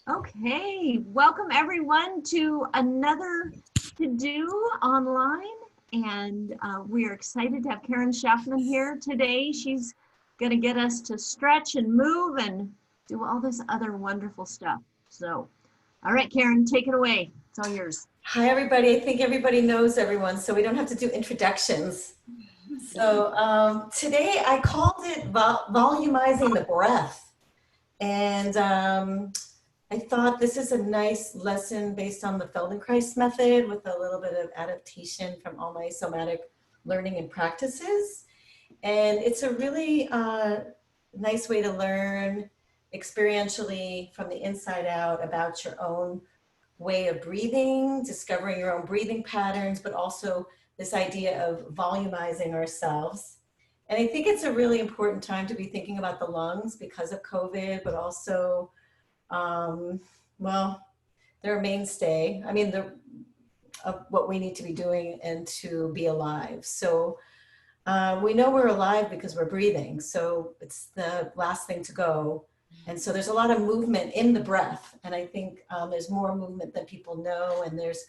Okay, welcome everyone to another to do online. And we are excited to have Karen Schaffman here today. She's going to get us to stretch and move and do all this other wonderful stuff. So, all right, Karen, take it away. It's all yours. Hi, everybody. I think everybody knows everyone, so we don't have to do introductions. So today I called it volumizing the breath. And I thought this is a nice lesson based on the Feldenkrais method with a little bit of adaptation from all my somatic learning and practices. And it's a really nice way to learn experientially from the inside out about your own way of breathing, discovering your own breathing patterns, but also this idea of volumizing ourselves. And I think it's a really important time to be thinking about the lungs because of COVID, but also, well, they're a mainstay. I mean, of what we need to be doing and to be alive. So we know we're alive because we're breathing. So it's the last thing to go. And so there's a lot of movement in the breath. And I think there's more movement than people know. And there's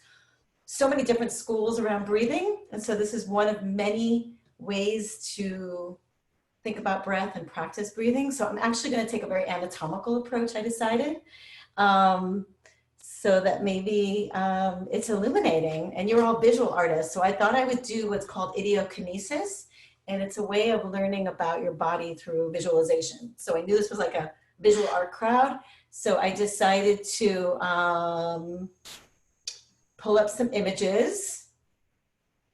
so many different schools around breathing. And so this is one of many ways to think about breath and practice breathing. So I'm actually going to take a very anatomical approach, I decided. So that maybe it's illuminating, and you're all visual artists. So I thought I would do what's called idiokinesis, and it's a way of learning about your body through visualization. So I knew this was like a visual art crowd. So I decided to pull up some images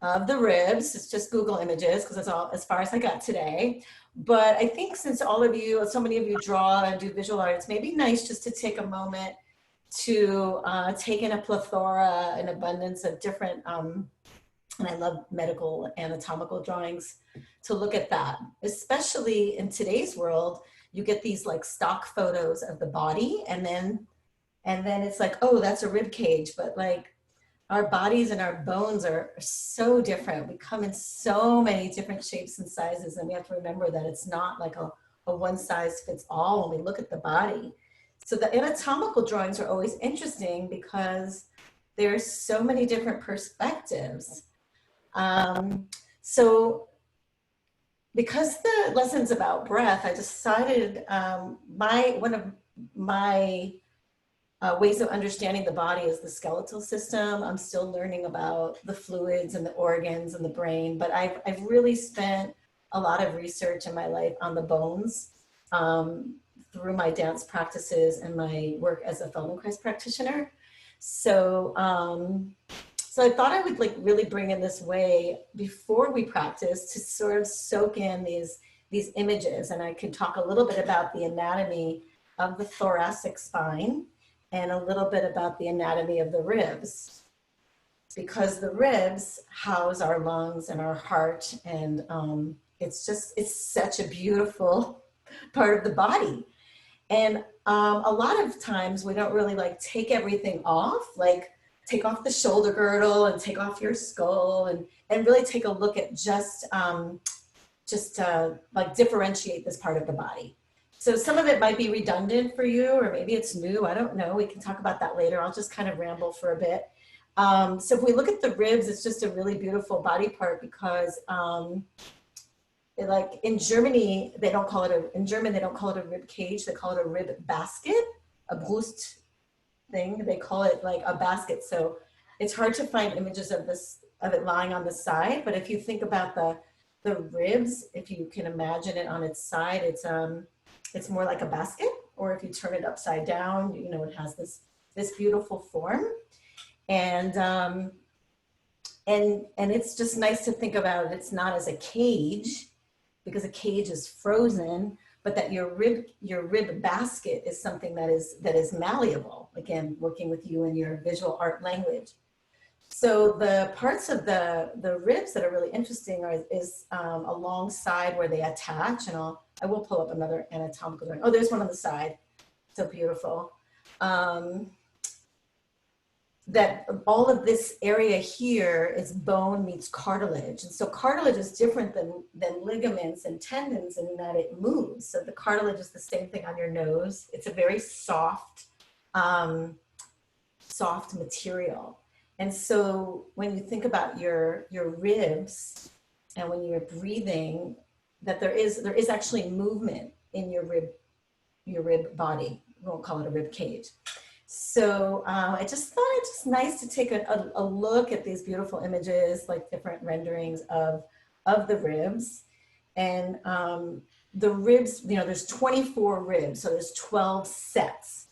of the ribs. It's just Google images because that's all as far as I got today. But I think since all of you, so many of you draw and do visual art, it's maybe nice just to take a moment to take in a plethora, an abundance of different, and I love medical anatomical drawings, to look at that. Especially in today's world, you get these like stock photos of the body, and then it's like, oh, that's a rib cage, but like our bodies and our bones are so different. We come in so many different shapes and sizes, and we have to remember that it's not like a one size fits all when we look at the body. So the anatomical drawings are always interesting because there's so many different perspectives. So because the lesson's about breath, I decided one of my ways of understanding the body is the skeletal system. I'm still learning about the fluids and the organs and the brain, but I've really spent a lot of research in my life on the bones. Through my dance practices and my work as a Feldenkrais practitioner. So I thought I would like really bring in this way before we practice to sort of soak in these images. And I could talk a little bit about the anatomy of the thoracic spine and a little bit about the anatomy of the ribs, because the ribs house our lungs and our heart. And it's such a beautiful part of the body. And a lot of times we don't really like take everything off, like take off the shoulder girdle and take off your skull and really take a look at just like differentiate this part of the body. So some of it might be redundant for you, or maybe it's new. I don't know. We can talk about that later. I'll just kind of ramble for a bit. So if we look at the ribs, it's just a really beautiful body part because like in Germany, in German, they don't call it a rib cage, they call it a rib basket, a Brust thing. They call it like a basket. So it's hard to find images of it lying on the side. But if you think about the ribs, if you can imagine it on its side, it's more like a basket. Or if you turn it upside down, you know, it has this beautiful form. And it's just nice to think about it. It's not as a cage, because a cage is frozen, but that your rib basket is something that is malleable. Again, working with you in your visual art language. So the parts of the ribs that are really interesting is alongside where they attach, and I will pull up another anatomical drawing. Oh, there's one on the side. So beautiful. That all of this area here is bone meets cartilage. And so cartilage is different than ligaments and tendons in that it moves. So the cartilage is the same thing on your nose. It's a very soft soft material. And so when you think about your ribs and when you're breathing, that there is actually movement in your rib body. We won't call it a rib cage. So I just thought it's just nice to take a look at these beautiful images, like different renderings of the ribs. And the ribs, you know, there's 24 ribs, so there's 12 sets.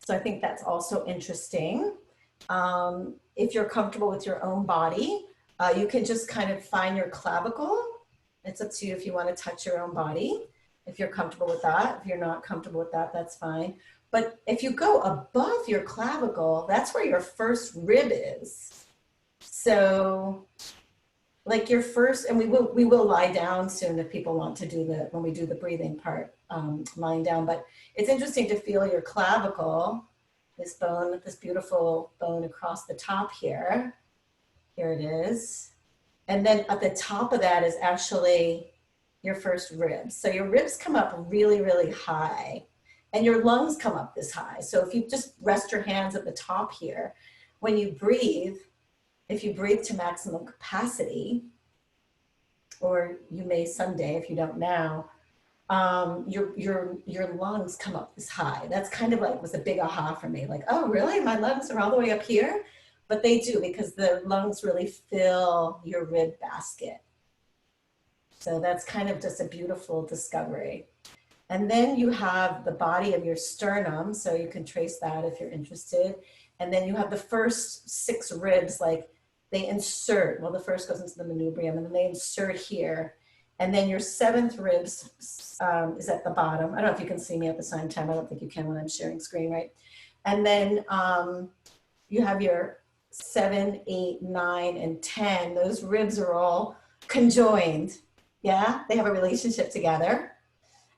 So I think that's also interesting. If you're comfortable with your own body, you can just kind of find your clavicle. It's up to you if you want to touch your own body, if you're comfortable with that. If you're not comfortable with that, that's fine. But if you go above your clavicle, that's where your first rib is. So like your first, and we will lie down soon if people want to do when we do the breathing part, lying down. But it's interesting to feel your clavicle, this bone, this beautiful bone across the top here. Here it is. And then at the top of that is actually your first ribs. So your ribs come up really, really high, and your lungs come up this high. So if you just rest your hands at the top here, when you breathe, if you breathe to maximum capacity, or you may someday if you don't now, your lungs come up this high. That's kind of like was a big aha for me. Like, oh, really? My lungs are all the way up here? But they do, because the lungs really fill your rib basket. So that's kind of just a beautiful discovery. And then you have the body of your sternum. So you can trace that if you're interested. And then you have the first 6 ribs, like they insert, well, the first goes into the manubrium, and then they insert here. And then your 7th ribs is at the bottom. I don't know if you can see me at the same time. I don't think you can when I'm sharing screen, right? And then you have your 7, 8, 9, and 10. Those ribs are all conjoined. Yeah, they have a relationship together.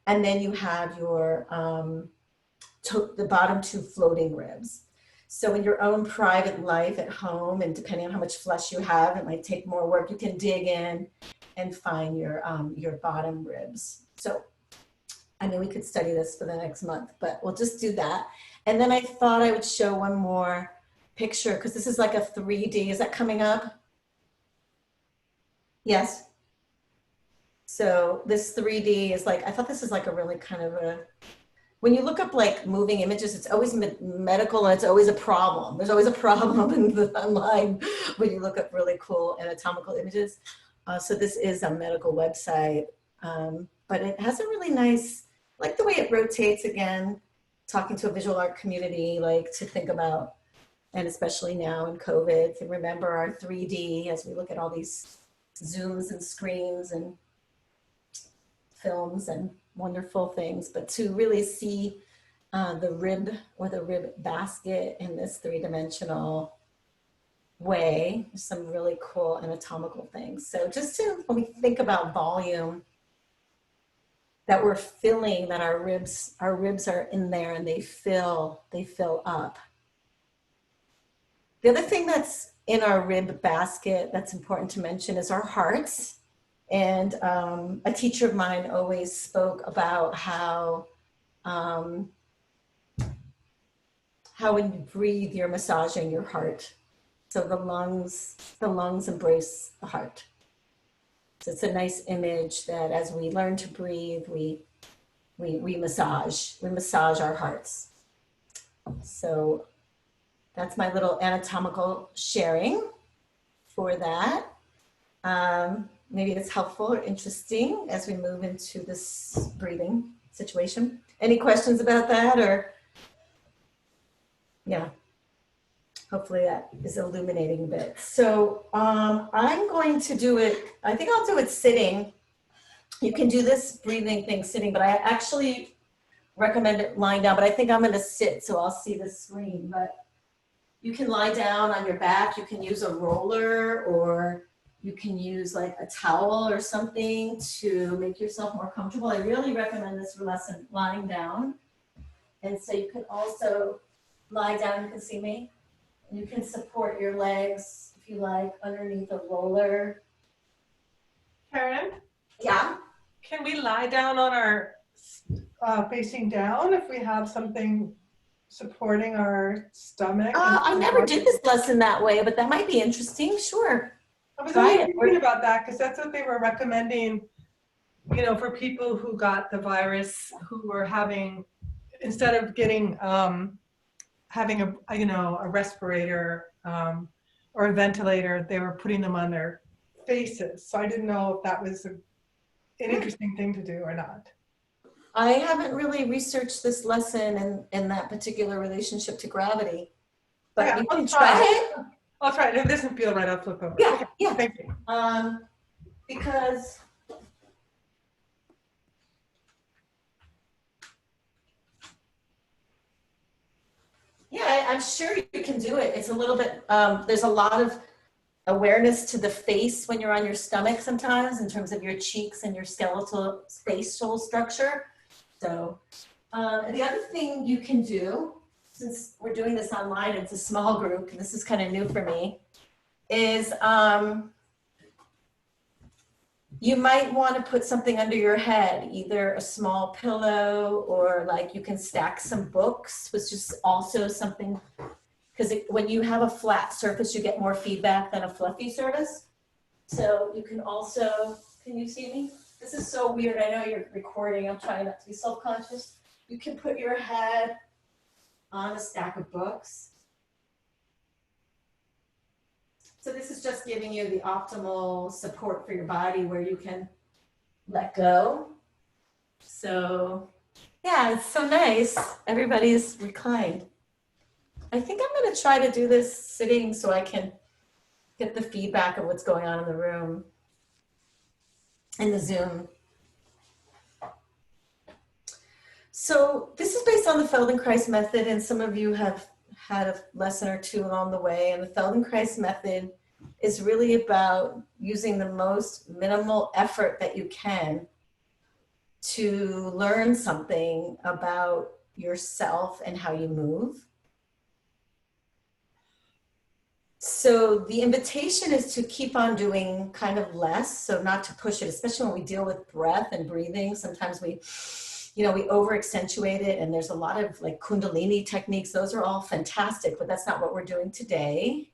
And then you have your the bottom 2 floating ribs. So in your own private life at home, and depending on how much flesh you have, it might take more work, you can dig in and find your bottom ribs. So, I mean, we could study this for the next month, but we'll just do that. And then I thought I would show one more picture, because this is like a 3D. Is that coming up? Yes. So this 3D is like, I thought this is like a really kind of a, when you look up like moving images, it's always medical, and it's always a problem. There's always a problem in the online when you look up really cool anatomical images. So this is a medical website, but it has a really nice, like the way it rotates, again, talking to a visual art community, like to think about, and especially now in COVID, to remember our 3D as we look at all these Zooms and screens and films and wonderful things, but to really see the rib or the rib basket in this 3-dimensional way. There's some really cool anatomical things. So just to, when we think about volume, that we're filling, that our ribs are in there and they fill up. The other thing that's in our rib basket that's important to mention is our hearts. And a teacher of mine always spoke about how when you breathe, you're massaging your heart. So the lungs embrace the heart. So it's a nice image that as we learn to breathe, we massage our hearts. So that's my little anatomical sharing for that. Maybe it's helpful or interesting as we move into this breathing situation. Any questions about that, or? Yeah, hopefully that is illuminating a bit. So I'm going to do it, I think I'll do it sitting. You can do this breathing thing sitting, but I actually recommend it lying down, but I think I'm gonna sit so I'll see the screen. But you can lie down on your back, you can use a roller, or you can use like a towel or something to make yourself more comfortable. I really recommend this lesson lying down. And so you can also lie down, you can see me. And you can support your legs, if you like, underneath a roller. Karen? Yeah? Can we lie down on our facing down if we have something supporting our stomach. I never did this lesson that way, but that might be interesting. Sure. I was Try only it. thinking about that because that's what they were recommending, you know, for people who got the virus, who were having, instead of getting, having a, you know, a respirator or a ventilator, they were putting them on their faces. So I didn't know if that was an interesting thing to do or not. I haven't really researched this lesson and that particular relationship to gravity, but Yeah, you I'll can try try it. I'll try it. If it doesn't feel right, I'll flip over. Yeah, Okay, yeah. thank you. Because yeah, I'm sure you can do it. It's a little bit, there's a lot of awareness to the face when you're on your stomach sometimes in terms of your cheeks and your skeletal facial structure. So the other thing you can do, since we're doing this online, it's a small group, and this is kind of new for me, is you might want to put something under your head, either a small pillow or like you can stack some books, which is also something, because when you have a flat surface, you get more feedback than a fluffy surface. So you can also, can you see me? This is so weird. I know you're recording. I'm trying not to be self-conscious. You can put your head on a stack of books. So this is just giving you the optimal support for your body where you can let go. So yeah, it's so nice. Everybody's reclined. I think I'm going to try to do this sitting so I can get the feedback of what's going on in the room, in the Zoom. So this is based on the Feldenkrais method, and some of you have had a lesson or two along the way. And the Feldenkrais method is really about using the most minimal effort that you can to learn something about yourself and how you move. So the invitation is to keep on doing kind of less, so not to push it, especially when we deal with breath and breathing. Sometimes we, you know, we over accentuate it, and there's a lot of like Kundalini techniques. Those are all fantastic, but that's not what we're doing today.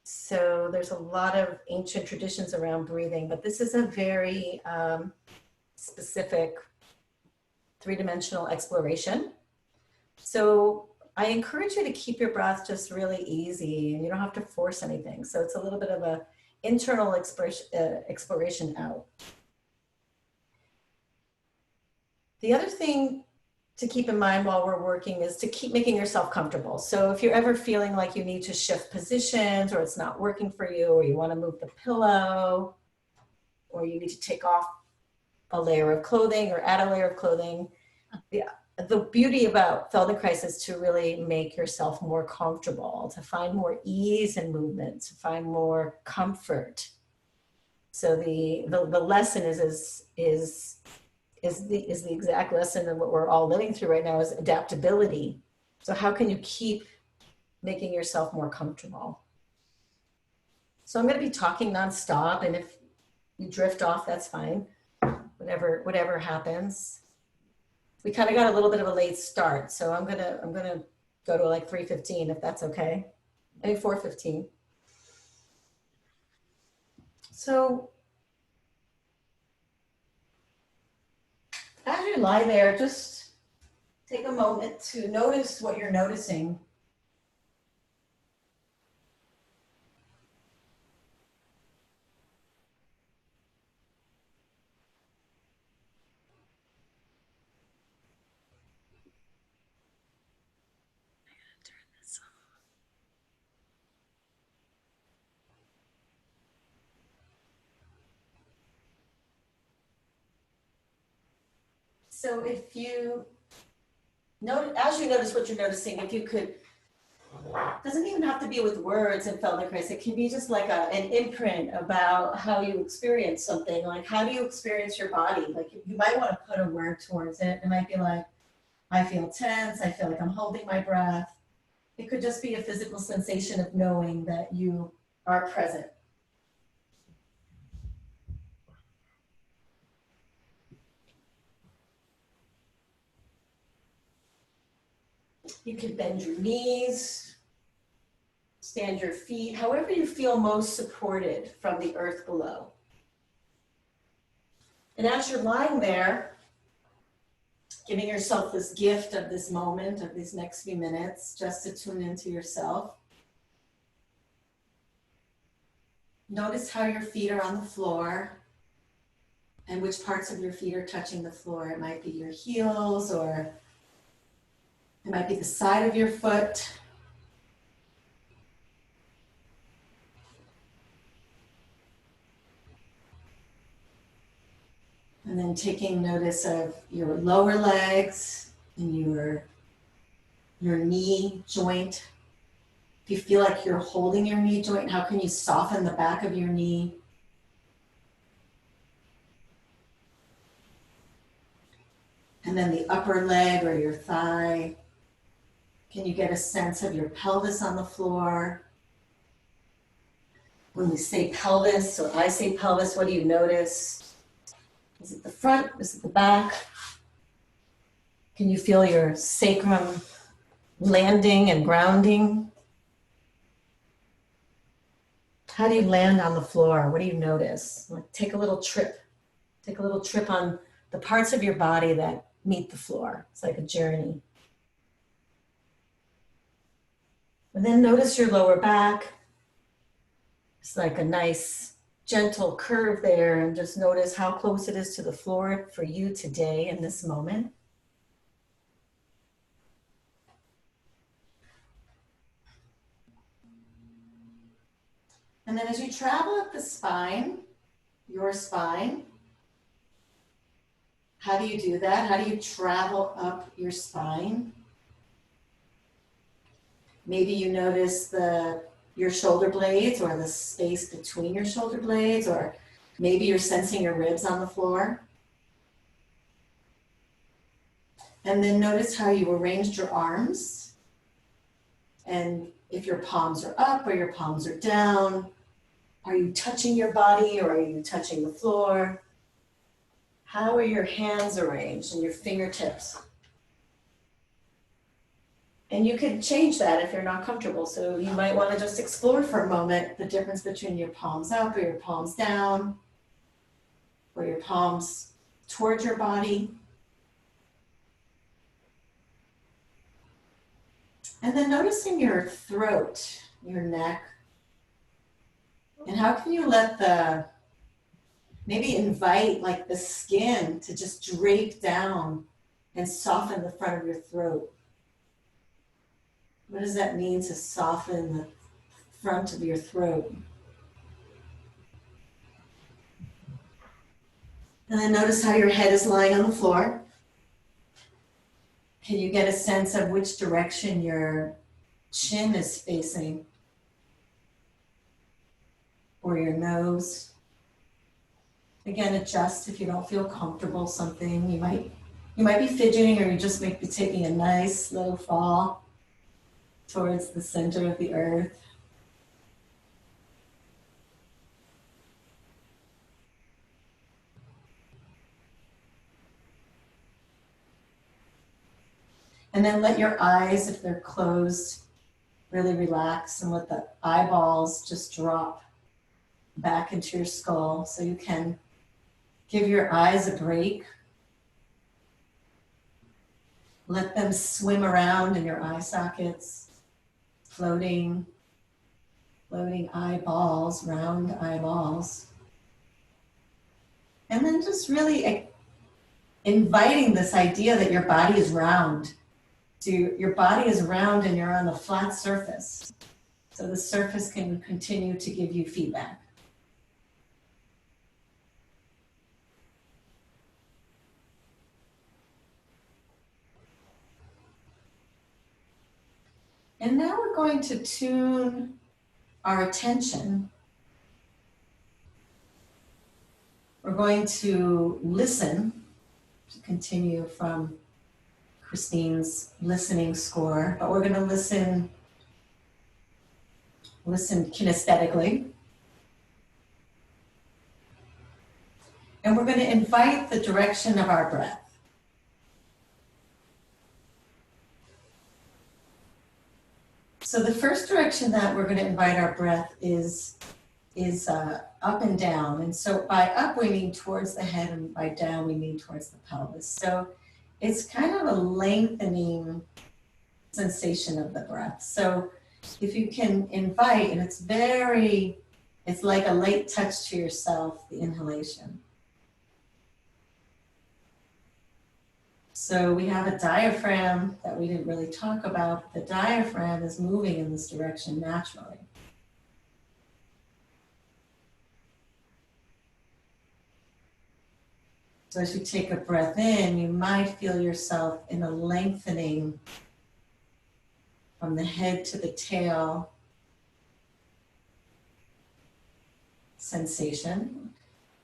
So there's a lot of ancient traditions around breathing, but this is a very specific three-dimensional exploration. So I encourage you to keep your breath just really easy, and you don't have to force anything. So it's a little bit of a internal exploration out. The other thing to keep in mind while we're working is to keep making yourself comfortable. So if you're ever feeling like you need to shift positions, or it's not working for you, or you want to move the pillow, or you need to take off a layer of clothing or add a layer of clothing, the beauty about Feldenkrais is to really make yourself more comfortable, to find more ease in movement, to find more comfort. So the lesson is the exact lesson of what we're all living through right now, is adaptability. So how can you keep making yourself more comfortable? So I'm going to be talking nonstop, and if you drift off, that's fine. Whatever happens. We kind of got a little bit of a late start, so I'm gonna go to like 3:15 if that's okay. I mean 4:15. So as you lie there, just take a moment to notice what you're noticing. So if you notice, as you notice what you're noticing, if you could, doesn't even have to be with words in Feldenkrais. It can be just like an imprint about how you experience something. Like, how do you experience your body? Like, you might want to put a word towards it. It might be like, I feel tense. I feel like I'm holding my breath. It could just be a physical sensation of knowing that you are present. You can bend your knees, stand your feet, however you feel most supported from the earth below. And as you're lying there, giving yourself this gift of this moment, of these next few minutes, just to tune into yourself. Notice how your feet are on the floor and which parts of your feet are touching the floor. It might be your heels, or it might be the side of your foot. And then taking notice of your lower legs and your knee joint. If you feel like you're holding your knee joint, how can you soften the back of your knee? And then the upper leg or your thigh. Can you get a sense of your pelvis on the floor? When we say pelvis, or I say pelvis, what do you notice? Is it the front? Is it the back? Can you feel your sacrum landing and grounding? How do you land on the floor? What do you notice? Like, take a little trip. Take a little trip on the parts of your body that meet the floor. It's like a journey. And then notice your lower back. It's like a nice gentle curve there, and just notice how close it is to the floor for you today in this moment. And then as you travel up the spine, your spine, how do you do that? How do you travel up your spine? Maybe you notice your shoulder blades, or the space between your shoulder blades, or maybe you're sensing your ribs on the floor. And then notice how you arranged your arms, and if your palms are up or your palms are down. Are you touching your body, or are you touching the floor? How are your hands arranged and your fingertips? And you could change that if you're not comfortable. So you might want to just explore for a moment the difference between your palms up or your palms down, or your palms towards your body. And then noticing your throat, your neck. And how can you let maybe invite like the skin to just drape down and soften the front of your throat? What does that mean, to soften the front of your throat? And then notice how your head is lying on the floor. Can you get a sense of which direction your chin is facing? Or your nose? Again, adjust if you don't feel comfortable. Something you might be fidgeting, or you just might be taking a nice slow fall towards the center of the earth. And then let your eyes, if they're closed, really relax, and let the eyeballs just drop back into your skull, so you can give your eyes a break. Let them swim around in your eye sockets, floating eyeballs, round eyeballs. And then just really inviting this idea that your body is round. So your body is round and you're on a flat surface. So the surface can continue to give you feedback. And now we're going to tune our attention. We're going to listen, to continue from Christine's listening score, but we're going to listen kinesthetically. And we're going to invite the direction of our breath. So the first direction that we're going to invite our breath is up and down. And so by up, we mean towards the head, and by down, we mean towards the pelvis. So it's kind of a lengthening sensation of the breath. So if you can invite, and it's like a light touch to yourself, the inhalation. So we have a diaphragm that we didn't really talk about. The diaphragm is moving in this direction naturally. So as you take a breath in, you might feel yourself in a lengthening from the head to the tail sensation.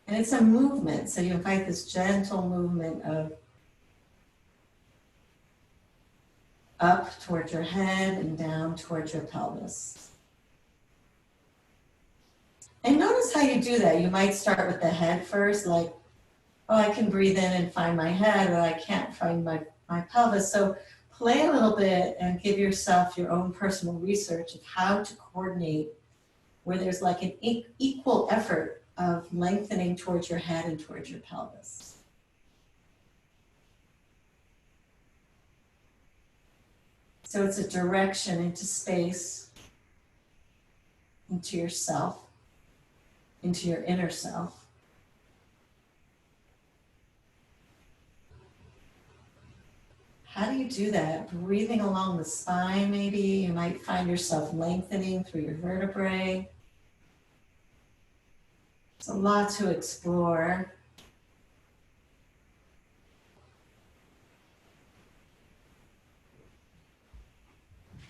And it's a movement, so you invite this gentle movement of up towards your head and down towards your pelvis. And notice how you do that. You might start with the head first, like, oh, I can breathe in and find my head, or I can't find my pelvis. So play a little bit and give yourself your own personal research of how to coordinate where there's like an equal effort of lengthening towards your head and towards your pelvis. So it's a direction into space, into yourself, into your inner self. How do you do that? Breathing along the spine, maybe. You might find yourself lengthening through your vertebrae. There's a lot to explore.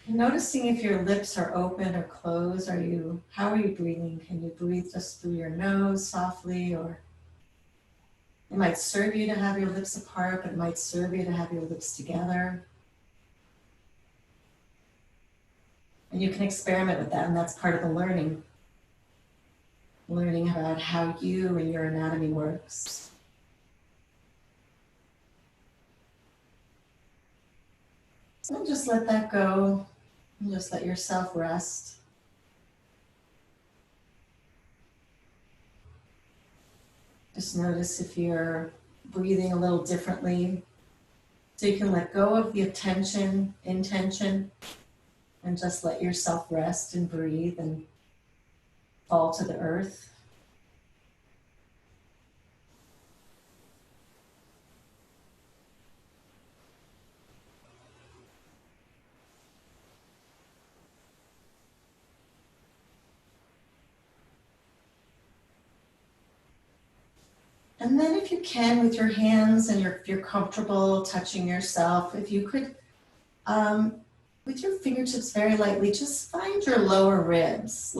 Noticing if your lips are open or closed. How are you breathing? Can you breathe just through your nose softly, or it might serve you to have your lips apart, but it might serve you to have your lips together. And you can experiment with that, and that's part of the learning. Learning about how you and your anatomy works. So just let that go, and just let yourself rest. Just notice if you're breathing a little differently. So you can let go of the intention, and just let yourself rest and breathe and fall to the earth. And then if you can, with your hands, and if you're comfortable touching yourself, if you could, with your fingertips very lightly, just find your lower ribs.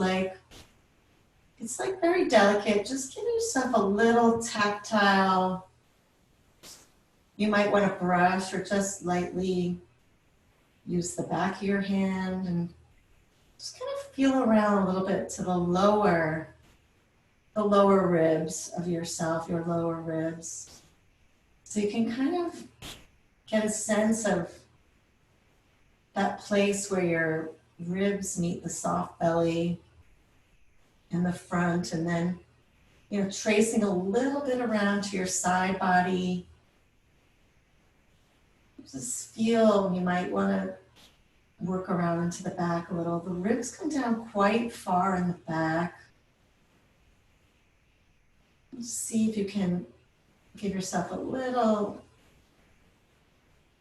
It's like very delicate. Just give yourself a little tactile. You might want to brush or just lightly use the back of your hand and just kind of feel around a little bit to the lower ribs of yourself, your lower ribs. So you can kind of get a sense of that place where your ribs meet the soft belly in the front, and then, tracing a little bit around to your side body. Just feel, you might want to work around into the back a little. The ribs come down quite far in the back. See if you can give yourself a little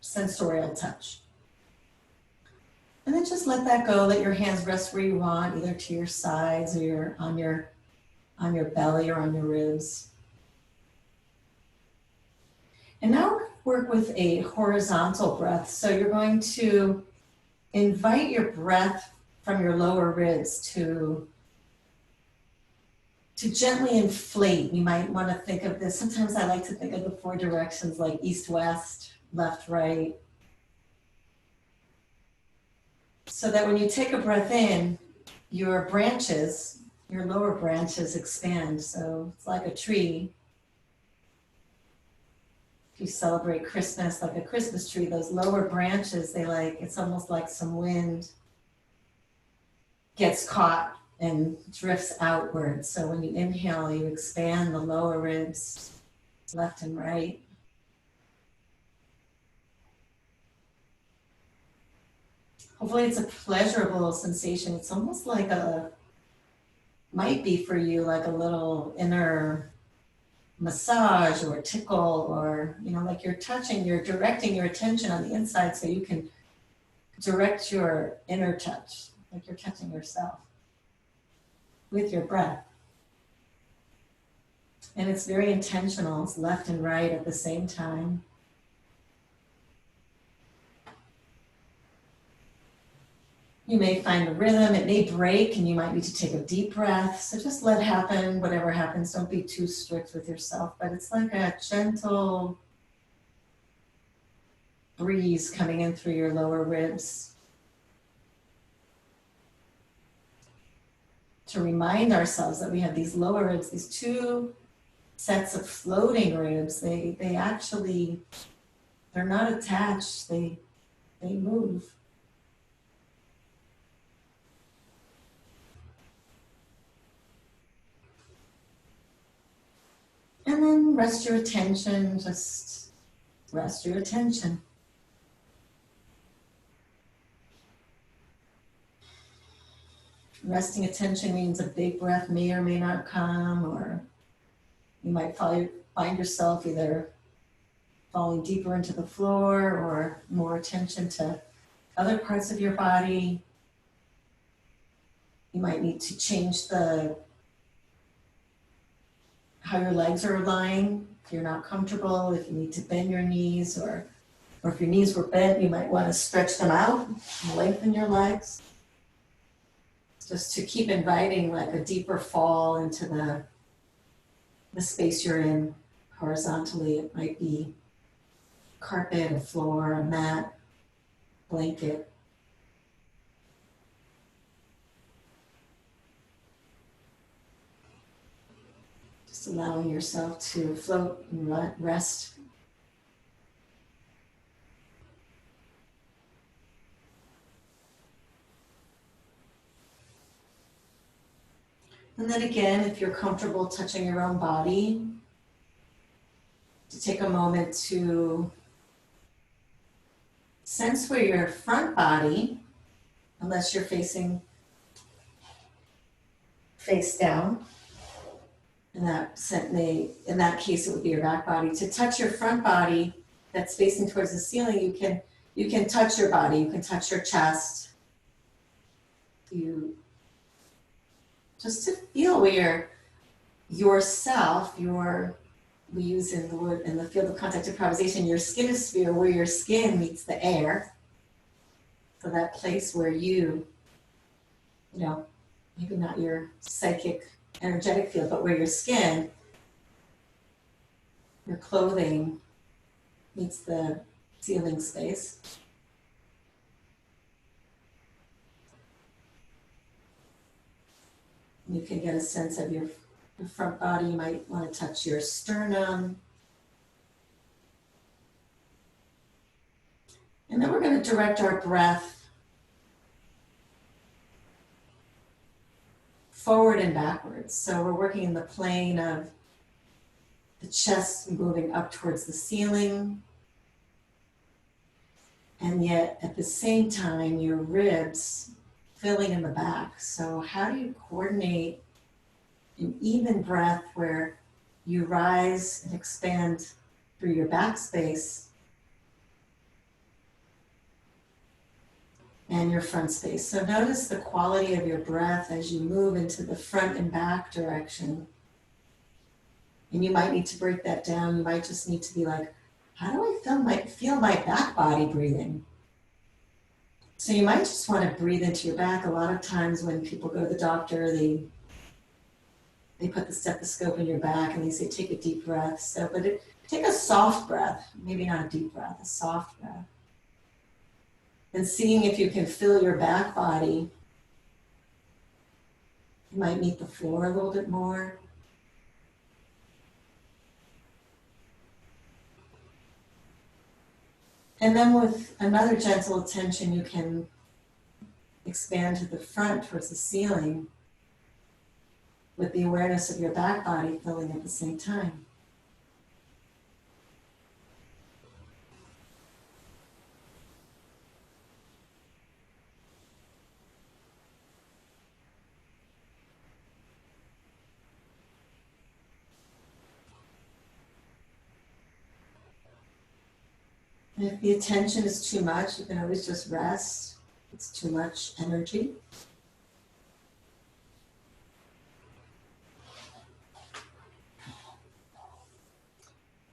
sensorial touch. And then just let that go. Let your hands rest where you want, either to your sides or on your belly or on your ribs. And now work with a horizontal breath. So you're going to invite your breath from your lower ribs to gently inflate. You might want to think of this. Sometimes I like to think of the four directions, like east, west, left, right. So that when you take a breath in, your lower branches expand. So it's like a tree. If you celebrate Christmas, like a Christmas tree, those lower branches, it's almost like some wind. gets caught and drifts outward. So when you inhale, you expand the lower ribs, left and right. Hopefully it's a pleasurable sensation. It's almost like might be for you like a little inner massage or tickle, or, like you're directing your attention on the inside so you can direct your inner touch, like you're touching yourself with your breath. And it's very intentional. It's left and right at the same time. You may find a rhythm, it may break, and you might need to take a deep breath. So just let happen, whatever happens. Don't be too strict with yourself, but it's like a gentle breeze coming in through your lower ribs. To remind ourselves that we have these lower ribs, these two sets of floating ribs. They're not attached, they move. And then rest your attention, just rest your attention. Resting attention means a big breath may or may not come, or you might find yourself either falling deeper into the floor or more attention to other parts of your body. You might need to change how your legs are lying. If you're not comfortable, if you need to bend your knees, or if your knees were bent, you might want to stretch them out and lengthen your legs. Just to keep inviting like a deeper fall into the space you're in horizontally. It might be carpet, a floor, a mat, blanket. Just allowing yourself to float and rest. And then again, if you're comfortable touching your own body, to take a moment to sense where your front body, unless you're facing face down, in that case it would be your back body. To touch your front body that's facing towards the ceiling, you can touch your body, you can touch your chest. Just to feel where yourself, we use in the field of contact improvisation, your skinosphere, where your skin meets the air. So that place where maybe not your psychic, energetic field, but where your skin, your clothing meets the ceiling space. You can get a sense of your front body. You might want to touch your sternum. And then we're going to direct our breath forward and backwards. So we're working in the plane of the chest moving up towards the ceiling. And yet at the same time, your ribs filling in the back. So how do you coordinate an even breath where you rise and expand through your back space and your front space? So notice the quality of your breath as you move into the front and back direction. And you might need to break that down. You might just need to be like, how do I feel my back body breathing? So you might just want to breathe into your back. A lot of times when people go to the doctor, they put the stethoscope in your back and they say, take a deep breath. Take a soft breath, maybe not a deep breath, a soft breath. And seeing if you can feel your back body. You might meet the floor a little bit more. And then with another gentle attention, you can expand to the front towards the ceiling with the awareness of your back body filling at the same time. And if the attention is too much, you can always just rest. It's too much energy.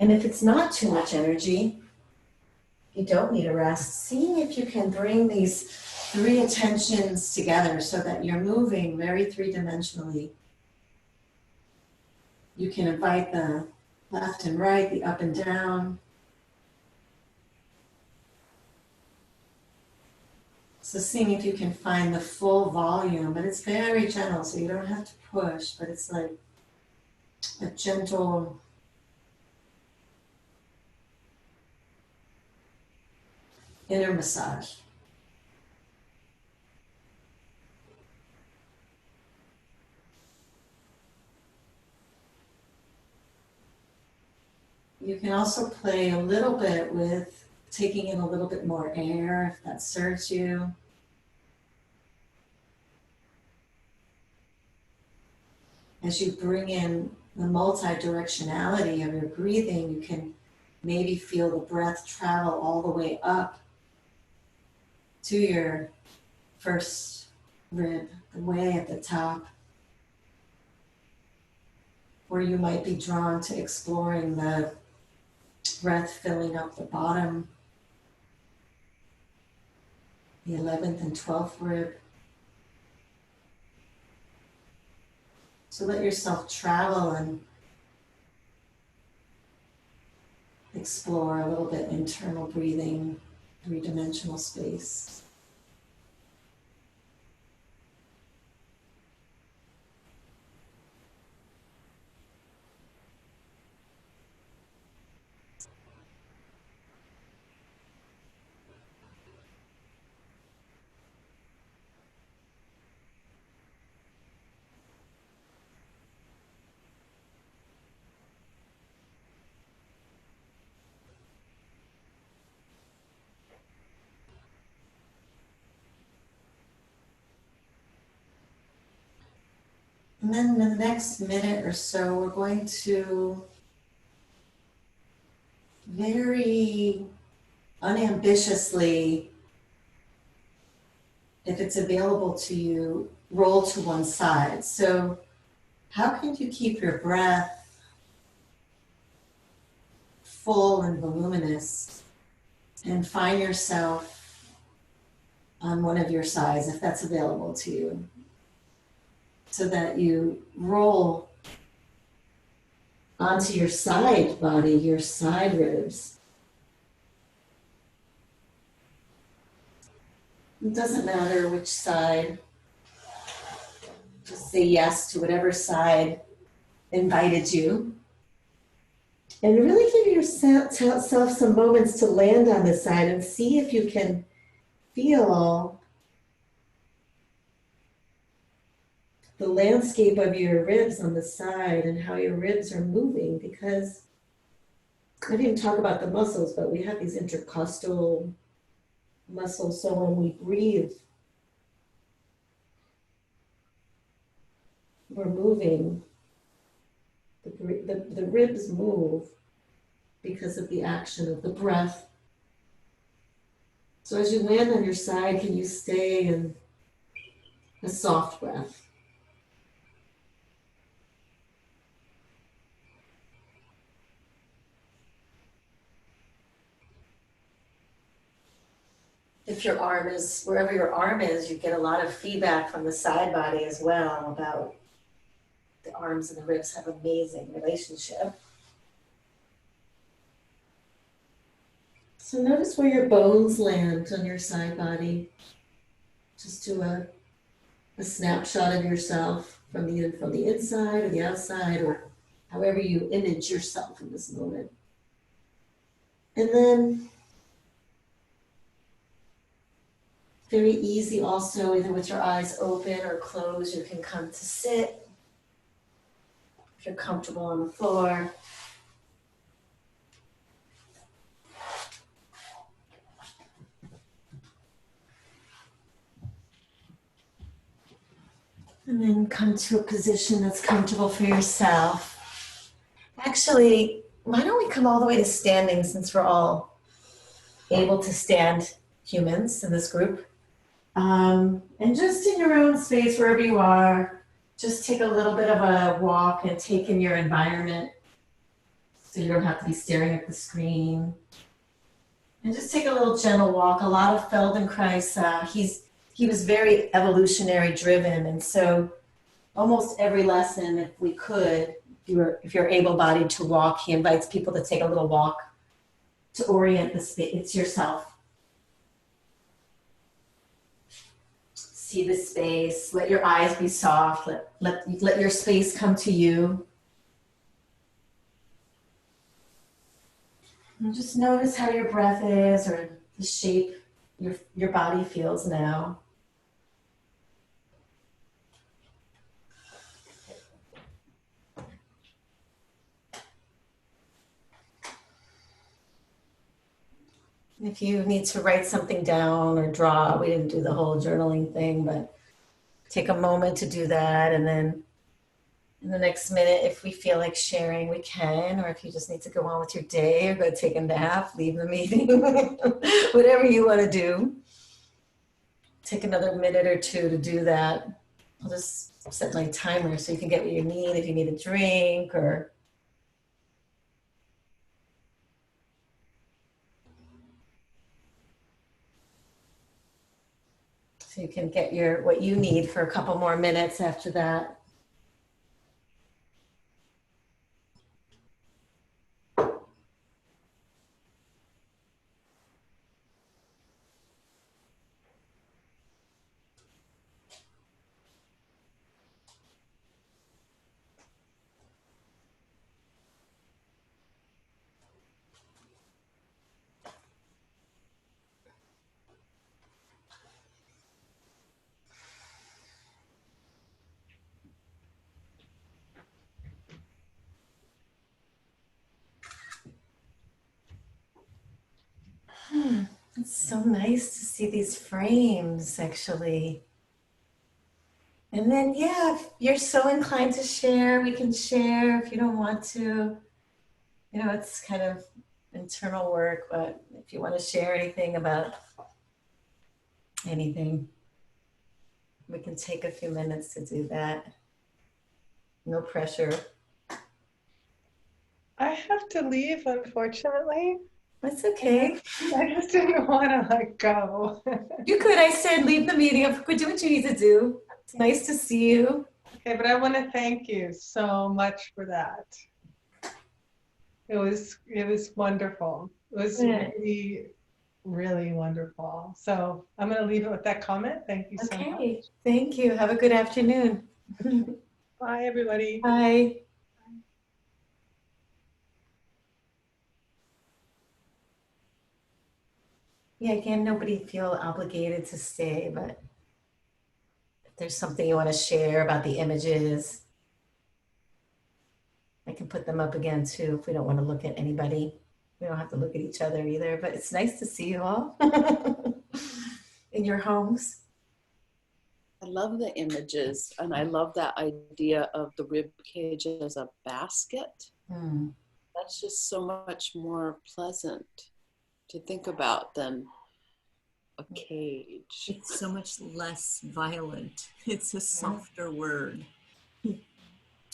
And if it's not too much energy, you don't need a rest. Seeing if you can bring these three attentions together so that you're moving very three-dimensionally. You can invite the left and right, the up and down. So seeing if you can find the full volume, but it's very gentle, so you don't have to push, but it's like a gentle inner massage. You can also play a little bit with taking in a little bit more air if that serves you. As you bring in the multi-directionality of your breathing, you can maybe feel the breath travel all the way up to your first rib, way at the top, where you might be drawn to exploring the breath filling up the bottom, the 11th and 12th rib. So let yourself travel and explore a little bit internal breathing, three-dimensional space. And then in the next minute or so, we're going to very unambitiously, if it's available to you, roll to one side. So how can you keep your breath full and voluminous and find yourself on one of your sides, if that's available to you, so that you roll onto your side body, your side ribs. It doesn't matter which side. Just say yes to whatever side invited you. And really give yourself some moments to land on the side and see if you can feel the landscape of your ribs on the side and how your ribs are moving, because I didn't talk about the muscles, but we have these intercostal muscles. So when we breathe, we're moving. The ribs move because of the action of the breath. So as you land on your side, can you stay in a soft breath? If your arm is, wherever your arm is, you get a lot of feedback from the side body as well about the arms and the ribs have amazing relationship. So notice where your bones land on your side body. Just do a snapshot of yourself from the inside or the outside, or however you image yourself in this moment. And then Very easy also, either with your eyes open or closed, you can come to sit. If you're comfortable on the floor. And then come to a position that's comfortable for yourself. Actually, why don't we come all the way to standing, since we're all able to stand, humans in this group. And just in your own space, wherever you are, just take a little bit of a walk and take in your environment so you don't have to be staring at the screen. And just take a little gentle walk. A lot of Feldenkrais, he was very evolutionary driven, and so almost every lesson, if we could, if you're able-bodied to walk, he invites people to take a little walk to orient the space. It's yourself. See the space. Let your eyes be soft. Let your space come to you. And just notice how your breath is, or the shape your body feels now. If you need to write something down or draw, we didn't do the whole journaling thing, but take a moment to do that. And then in the next minute, if we feel like sharing, we can. Or if you just need to go on with your day or go take a nap, leave the meeting, whatever you want to do. Take another minute or two to do that. I'll just set my timer so you can get what you need if you need a drink or. So you can get what you need for a couple more minutes after that. It's so nice to see these frames, actually. And then, yeah, if you're so inclined to share, we can share. If you don't want to, it's kind of internal work, but if you want to share anything about anything, we can take a few minutes to do that. No pressure. I have to leave, unfortunately. That's okay. I just didn't want to go. You could, I said, leave the meeting. Do what you need to do. It's nice to see you. Okay, but I want to thank you so much for that. It was wonderful. It was really, really wonderful. So I'm going to leave it with that comment. Thank you so much. Okay, thank you. Have a good afternoon. Bye, everybody. Bye. Yeah, again, nobody feel obligated to stay, but if there's something you want to share about the images, I can put them up again too if we don't want to look at anybody. We don't have to look at each other either, but it's nice to see you all in your homes. I love the images, and I love that idea of the rib cage as a basket. That's just so much more pleasant to think about than a cage. It's so much less violent. It's a softer word.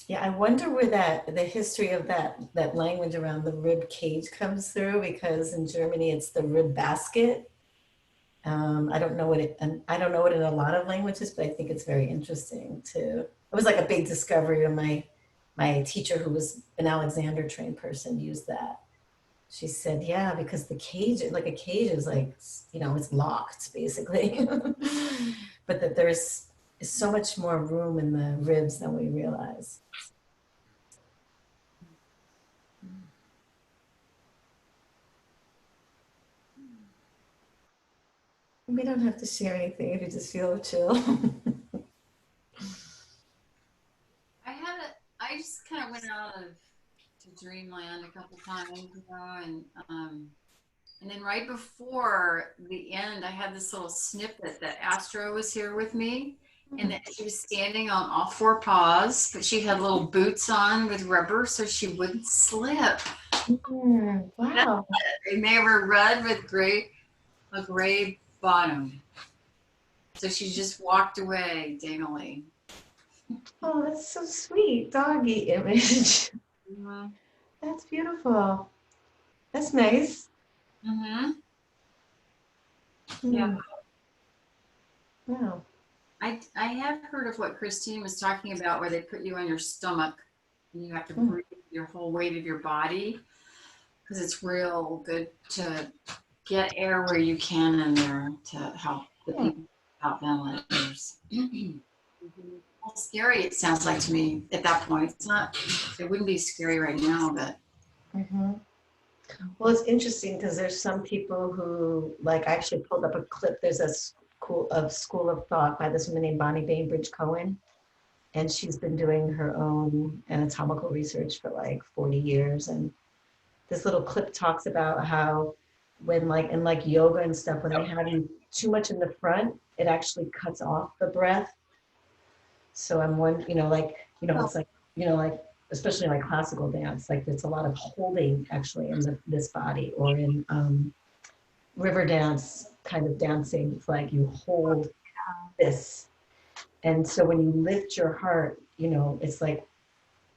Yeah, I wonder where the history of that language around the rib cage comes through, because in Germany it's the rib basket. I don't know it in a lot of languages, but I think it's very interesting too. It was like a big discovery when my teacher, who was an Alexander trained person, used that. She said, yeah, because the cage, like a cage is like, it's locked basically, but that there's so much more room in the ribs than we realize. We don't have to share anything if you just feel chill. I just kind of went out to dreamland a couple times, you know, and then right before the end, I had this little snippet that Astro was here with me, and that she was standing on all four paws, but she had little boots on with rubber so she wouldn't slip. Wow. And they were red with a gray bottom. So she just walked away daintily. Oh, that's so sweet. Doggy image. Mm-hmm. That's beautiful. That's nice. Mm-hmm. Hmm. Yeah. Wow. I have heard of what Christine was talking about, where they put you on your stomach and you have to breathe your whole weight of your body, because it's real good to get air where you can in there to help the people without ventilators. Well, scary it sounds like to me at that point. It's not. It wouldn't be scary right now, but. Well, it's interesting because there's some people who, like, I actually pulled up a clip. There's a school of thought by this woman named Bonnie Bainbridge Cohen, and she's been doing her own anatomical research for like 40 years. And this little clip talks about how when in yoga and stuff, when they have you too much in the front, it actually cuts off the breath. So I'm one, it's like, especially like classical dance, like there's a lot of holding actually in this body, or in river dance kind of dancing. It's like you hold this. And so when you lift your heart, it's like,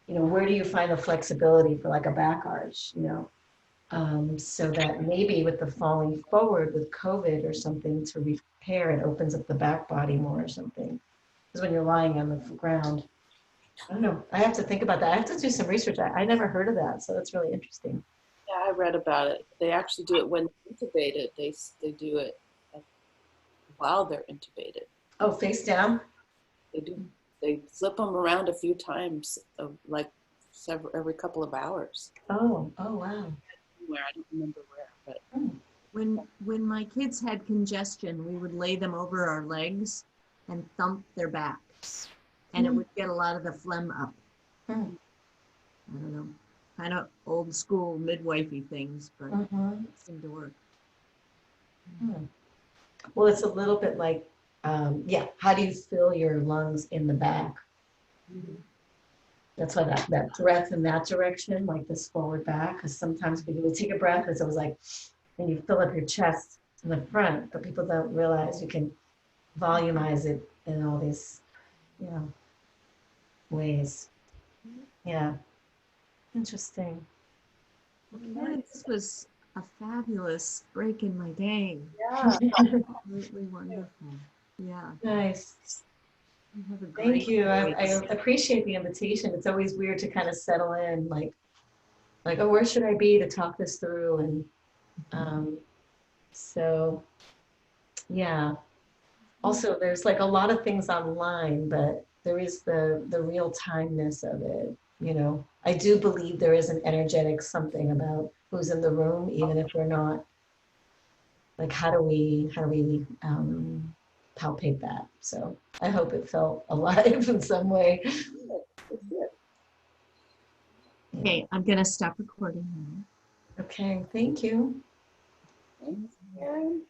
where do you find the flexibility for like a back arch, so that maybe with the falling forward with COVID or something to repair, it opens up the back body more or something. Because when you're lying on the ground, I don't know. I have to think about that. I have to do some research. I never heard of that, so that's really interesting. Yeah, I read about it. They actually do it when intubated. They do it while they're intubated. Oh, face down? They do. They flip them around a few times, every couple of hours. Oh, wow. Where I don't remember where, but When my kids had congestion, we would lay them over our legs and thump their backs, and it would get a lot of the phlegm up. I don't know, kind of old school midwifey things, but it seemed to work. Well, it's a little bit like, how do you fill your lungs in the back? That's why that breath in that direction, like this forward back, because sometimes people would take a breath, as it was like, and you fill up your chest in the front, but people don't realize you can volumize it in all these, ways. Yeah. Interesting. Okay, this was a fabulous break in my day. yeah. Absolutely wonderful. Yeah. Nice. You have a Thank great you. I voice. appreciate the invitation. It's always weird to kind of settle in, like, oh, where should I be to talk this through? And so, yeah. Also, there's like a lot of things online, but there is the real timeness of it. I do believe there is an energetic something about who's in the room, even if we're not. Like, how do we palpate that? So I hope it felt alive in some way. Okay, I'm gonna stop recording now. Okay, thank you. Thanks, Karen.